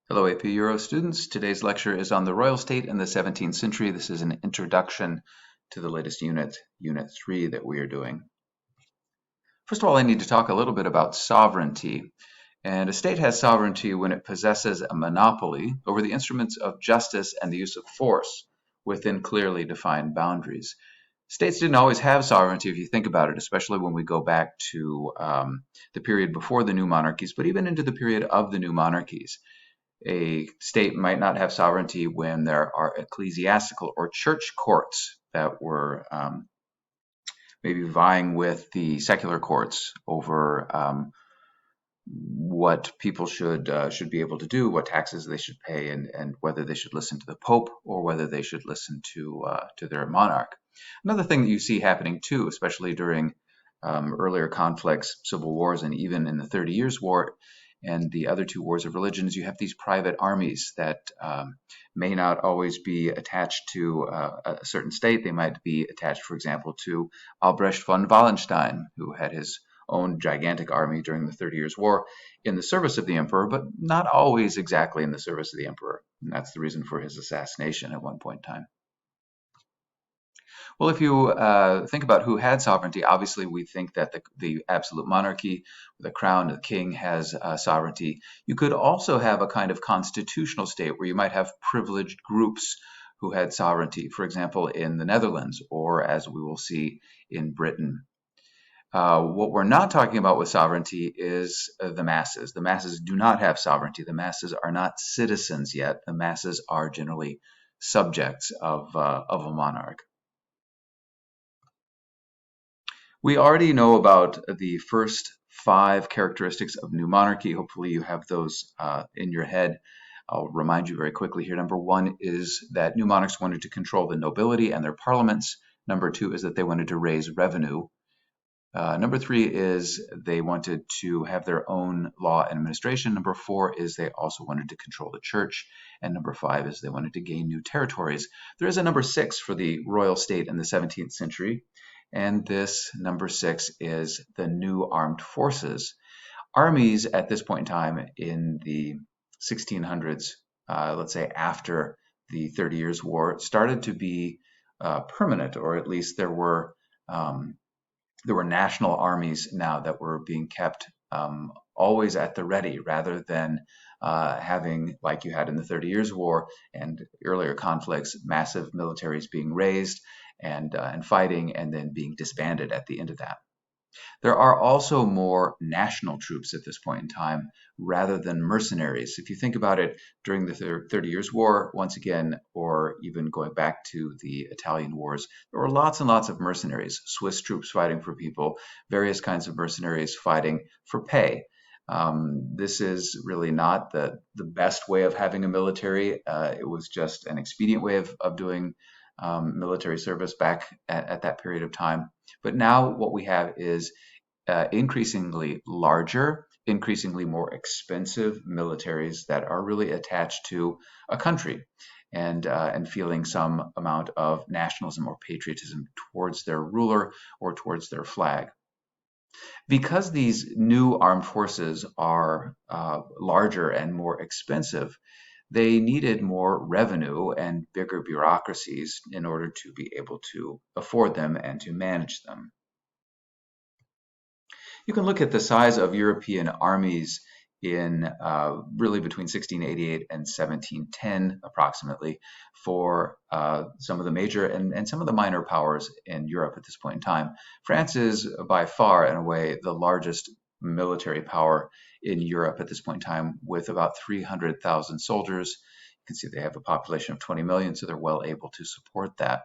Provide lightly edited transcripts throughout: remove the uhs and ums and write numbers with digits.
Hello, AP Euro students. Today's lecture is on the royal state in the 17th century. This is an introduction to the latest unit, Unit 3 that we are doing. First of all, I need to talk a little bit about sovereignty. And a state has sovereignty when it possesses a monopoly over the instruments of justice and the use of force within clearly defined boundaries. States didn't always have sovereignty if you think about it, especially when we go back to the period before the new monarchies, but even into the period of the new monarchies. A state might not have sovereignty when there are ecclesiastical or church courts that were maybe vying with the secular courts over what people should be able to do, what taxes they should pay, and whether they should listen to the Pope or whether they should listen to their monarch. Another thing that you see happening too, especially during earlier conflicts, civil wars, and even in the 30 Years' War, and the other two wars of religions, you have these private armies that may not always be attached to a certain state. They might be attached, for example, to Albrecht von Wallenstein, who had his own gigantic army during the 30 Years' War in the service of the emperor, but not always exactly in the service of the emperor. And that's the reason for his assassination at one point in time. Well, if you think about who had sovereignty, obviously we think that the absolute monarchy, the crown, the king has sovereignty. You could also have a kind of constitutional state where you might have privileged groups who had sovereignty, for example, in the Netherlands, or as we will see in Britain. What we're not talking about with sovereignty is the masses. The masses do not have sovereignty. The masses are not citizens yet. The masses are generally subjects of a monarch. We already know about the first 5 characteristics of new monarchy. Hopefully you have those in your head. I'll remind you very quickly here. Number 1 is that new monarchs wanted to control the nobility and their parliaments. Number 2 is that they wanted to raise revenue. Number 3 is they wanted to have their own law and administration. Number 4 is they also wanted to control the church. And number 5 is they wanted to gain new territories. There is a number 6 for the royal state in the 17th century. And this number 6 is the new armed forces. Armies at this point in time in the 1600s, let's say after the 30 Years' War, started to be permanent, or at least there were national armies now that were being kept always at the ready, rather than having, like you had in the 30 Years' War and earlier conflicts, massive militaries being raised and fighting and then being disbanded at the end of that. There are also more national troops at this point in time rather than mercenaries. If you think about it, during the 30 Years' War, once again, or even going back to the Italian wars, there were lots and lots of mercenaries, Swiss troops fighting for people, various kinds of mercenaries fighting for pay. This is really not the best way of having a military. It was just an expedient way of doing military service back at that period of time. But now what we have is increasingly larger, increasingly more expensive militaries that are really attached to a country and feeling some amount of nationalism or patriotism towards their ruler or towards their flag. Because these new armed forces are larger and more expensive, they needed more revenue and bigger bureaucracies in order to be able to afford them and to manage them. You can look at the size of European armies in really between 1688 and 1710 approximately for some of the major and some of the minor powers in Europe at this point in time. France is by far, in a way, the largest military power in Europe at this point in time, with about 300,000 soldiers. You can see they have a population of 20 million, so they're well able to support that.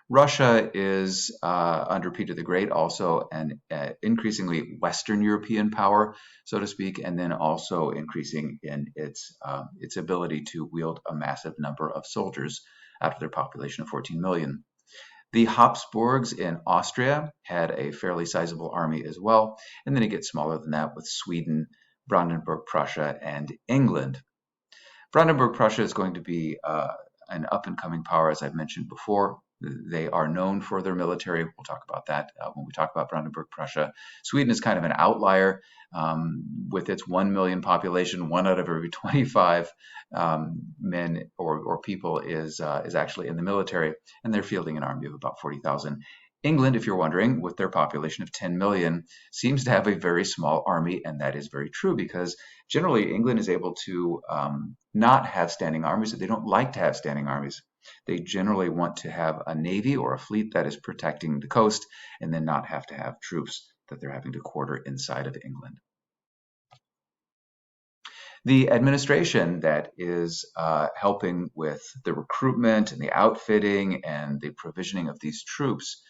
Russia is, under Peter the Great, also an increasingly Western European power, so to speak, and then also increasing in its ability to wield a massive number of soldiers out of their population of 14 million. The Habsburgs in Austria had a fairly sizable army as well, and then it gets smaller than that with Sweden, Brandenburg Prussia, and England. Brandenburg Prussia is going to be an up-and-coming power, as I've mentioned before. They are known for their military. We'll talk about that when we talk about Brandenburg Prussia. Sweden is kind of an outlier with its 1 million population. One out of every 25 men or people is actually in the military, and they're fielding an army of about 40,000. England, if you're wondering, with their population of 10 million, seems to have a very small army, and that is very true because generally England is able to not have standing armies. They don't like to have standing armies. They generally want to have a navy or a fleet that is protecting the coast and then not have to have troops that they're having to quarter inside of England. The administration that is helping with the recruitment and the outfitting and the provisioning of these troops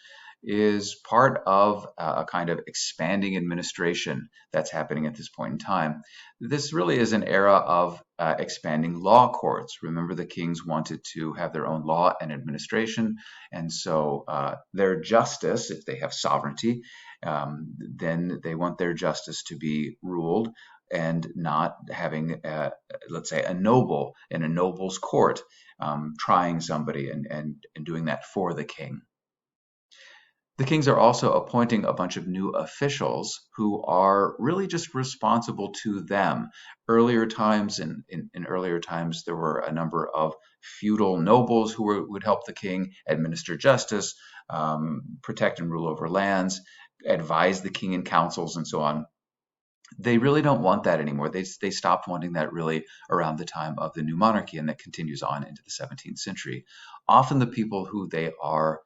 is part of a kind of expanding administration that's happening at this point in time. This really is an era of expanding law courts. Remember, the kings wanted to have their own law and administration, and so their justice, if they have sovereignty, then they want their justice to be ruled and not having, let's say, a noble in a noble's court trying somebody and doing that for the king. The kings are also appointing a bunch of new officials who are really just responsible to them. Earlier times, in earlier times, there were a number of feudal nobles who would help the king administer justice, protect and rule over lands, advise the king in councils, and so on. They really don't want that anymore. They stopped wanting that really around the time of the new monarchy, and that continues on into the 17th century. Often the people who they are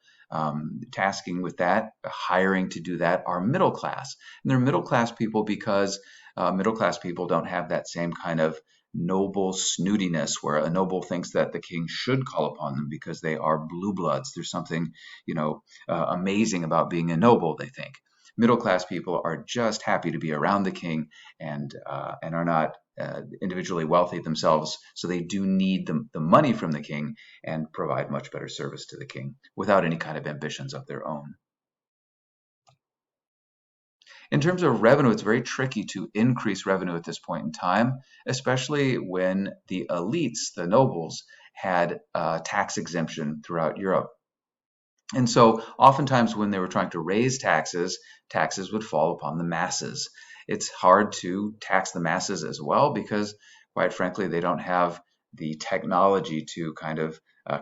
tasking with that, hiring to do that, are middle class. And they're middle class people because middle class people don't have that same kind of noble snootiness where a noble thinks that the king should call upon them because they are blue bloods. There's something, amazing about being a noble, they think. Middle class people are just happy to be around the king and are not individually wealthy themselves, so they do need the money from the king and provide much better service to the king without any kind of ambitions of their own. In terms of revenue, it's very tricky to increase revenue at this point in time, especially when the elites, the nobles, had tax exemption throughout Europe. And so oftentimes when they were trying to raise taxes, taxes would fall upon the masses. It's hard to tax the masses as well because, quite frankly, they don't have the technology to kind of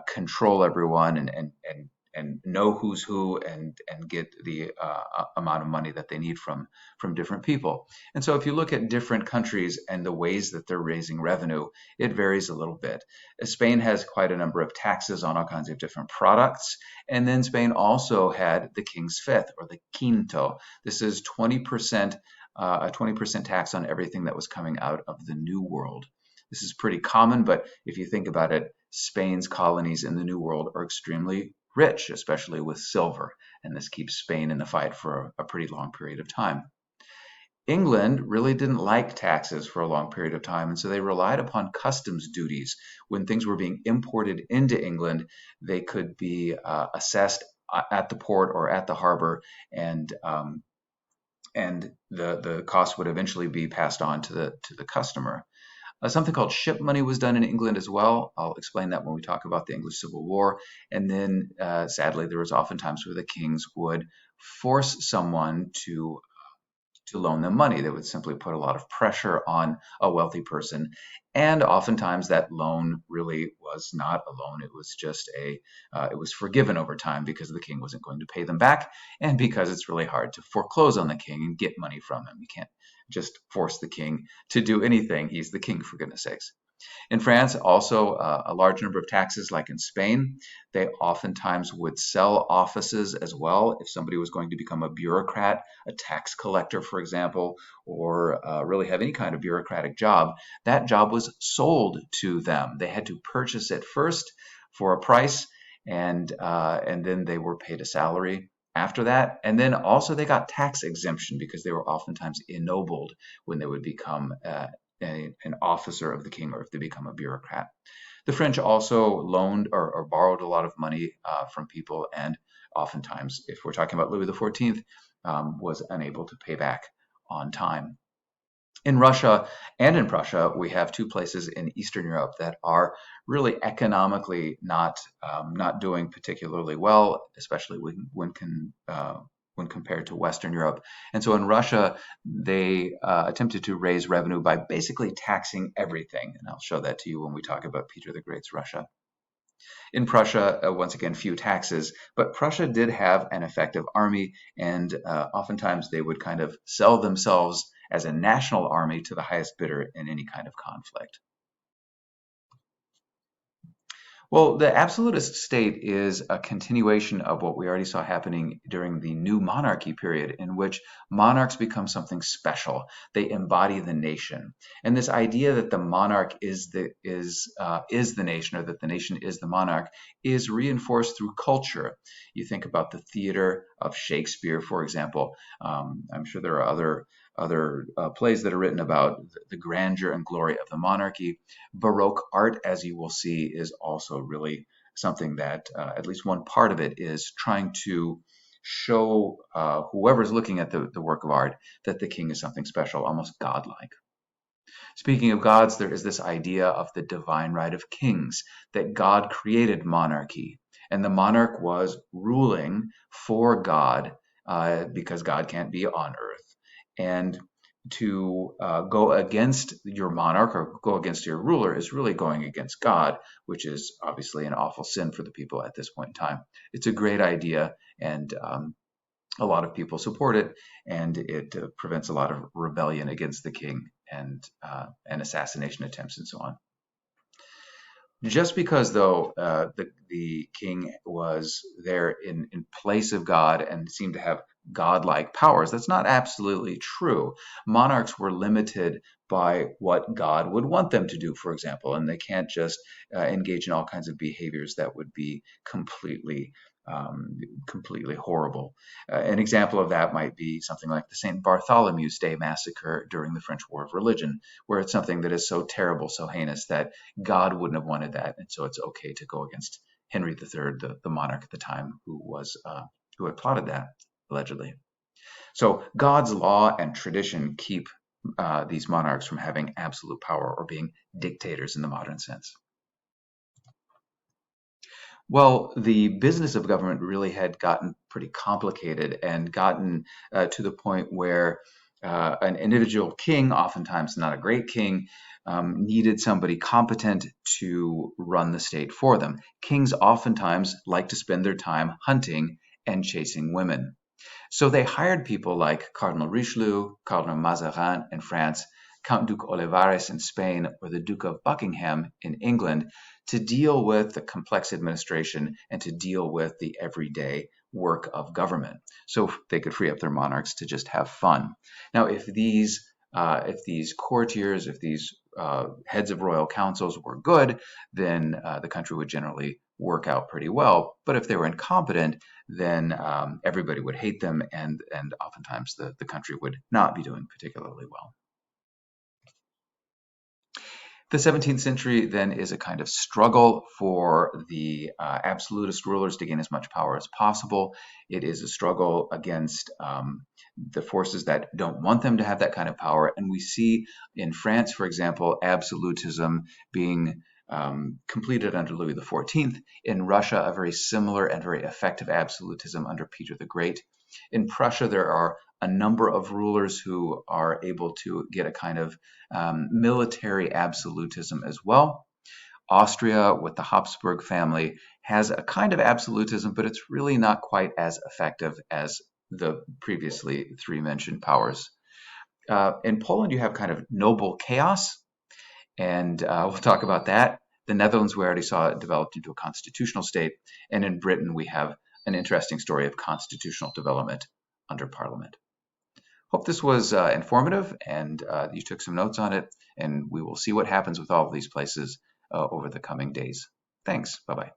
control everyone and know who's who and get the amount of money that they need from different people. And so if you look at different countries and the ways that they're raising revenue, it varies a little bit. Spain has quite a number of taxes on all kinds of different products. And then Spain also had the King's Fifth, or the quinto. This is 20%, a 20% tax on everything that was coming out of the New World. This is pretty common, but if you think about it, Spain's colonies in the New World are extremely rich, especially with silver, and this keeps Spain in the fight for a pretty long period of time. England really didn't like taxes for a long period of time, and so they relied upon customs duties. When things were being imported into England, they could be assessed at the port or at the harbor, and the cost would eventually be passed on to the customer. Something called ship money was done in England as well. I'll explain that when we talk about the English Civil War. And then, sadly, there was often times where the kings would force someone to loan them money. They would simply put a lot of pressure on a wealthy person. And oftentimes that loan really was not a loan. It was just it was forgiven over time because the king wasn't going to pay them back. And because it's really hard to foreclose on the king and get money from him. You can't just force the king to do anything. He's the king, for goodness sakes. In France, also a large number of taxes, like in Spain. They oftentimes would sell offices as well. If somebody was going to become a bureaucrat, a tax collector, for example, or really have any kind of bureaucratic job, that job was sold to them. They had to purchase it first for a price, and then they were paid a salary after that. And then also they got tax exemption because they were oftentimes ennobled when they would become an officer of the king, or if they become a bureaucrat. The French also loaned or borrowed a lot of money from people, and oftentimes, if we're talking about Louis XIV, was unable to pay back on time. In Russia and in Prussia, we have two places in Eastern Europe that are really economically not doing particularly well, especially when compared to Western Europe. And so in Russia, they attempted to raise revenue by basically taxing everything. And I'll show that to you when we talk about Peter the Great's Russia. In Prussia, once again, few taxes, but Prussia did have an effective army, and oftentimes they would kind of sell themselves as a national army to the highest bidder in any kind of conflict. Well, the absolutist state is a continuation of what we already saw happening during the new monarchy period, in which monarchs become something special. They embody the nation, and this idea that the monarch is the nation, or that the nation is the monarch, is reinforced through culture. You think about the theater of Shakespeare, for example. I'm sure there are other plays that are written about the grandeur and glory of the monarchy. Baroque art, as you will see, is also really something that at least one part of it is trying to show whoever's looking at the work of art that the king is something special, almost godlike. Speaking of gods, there is this idea of the divine right of kings, that God created monarchy, and the monarch was ruling for God because God can't be on earth. And to go against your monarch or go against your ruler is really going against God, which is obviously an awful sin for the people at this point in time. It's a great idea, and a lot of people support it, and it prevents a lot of rebellion against the king and assassination attempts and so on. Just because, though, the king was there in place of God and seemed to have godlike powers, that's not absolutely true. Monarchs were limited by what God would want them to do, for example, and they can't just engage in all kinds of behaviors that would be completely horrible. An example of that might be something like the St. Bartholomew's Day massacre during the French War of Religion, where it's something that is so terrible, so heinous, that God wouldn't have wanted that, and so it's okay to go against Henry III, the monarch at the time, who had plotted that, allegedly. So God's law and tradition keep these monarchs from having absolute power or being dictators in the modern sense. Well, the business of government really had gotten pretty complicated and gotten to the point where an individual king, oftentimes not a great king, needed somebody competent to run the state for them. Kings oftentimes like to spend their time hunting and chasing women. So they hired people like Cardinal Richelieu, Cardinal Mazarin in France, Count Duke Olivares in Spain, or the Duke of Buckingham in England to deal with the complex administration and to deal with the everyday work of government. So they could free up their monarchs to just have fun. Now, if these courtiers, if these heads of royal councils were good, then the country would generally work out pretty well. But if they were incompetent, then everybody would hate them, and oftentimes the country would not be doing particularly well. The 17th century then is a kind of struggle for the absolutist rulers to gain as much power as possible. It is a struggle against the forces that don't want them to have that kind of power. And we see in France, for example, absolutism being completed under Louis XIV. In Russia, a very similar and very effective absolutism under Peter the Great. In Prussia, there are a number of rulers who are able to get a kind of military absolutism as well. Austria, with the Habsburg family, has a kind of absolutism, but it's really not quite as effective as the previously three mentioned powers. In Poland, you have kind of noble chaos, and we'll talk about that. The Netherlands, we already saw it developed into a constitutional state, and in Britain, we have an interesting story of constitutional development under Parliament. Hope this was informative and you took some notes on it, and we will see what happens with all of these places over the coming days. Thanks. Bye-bye.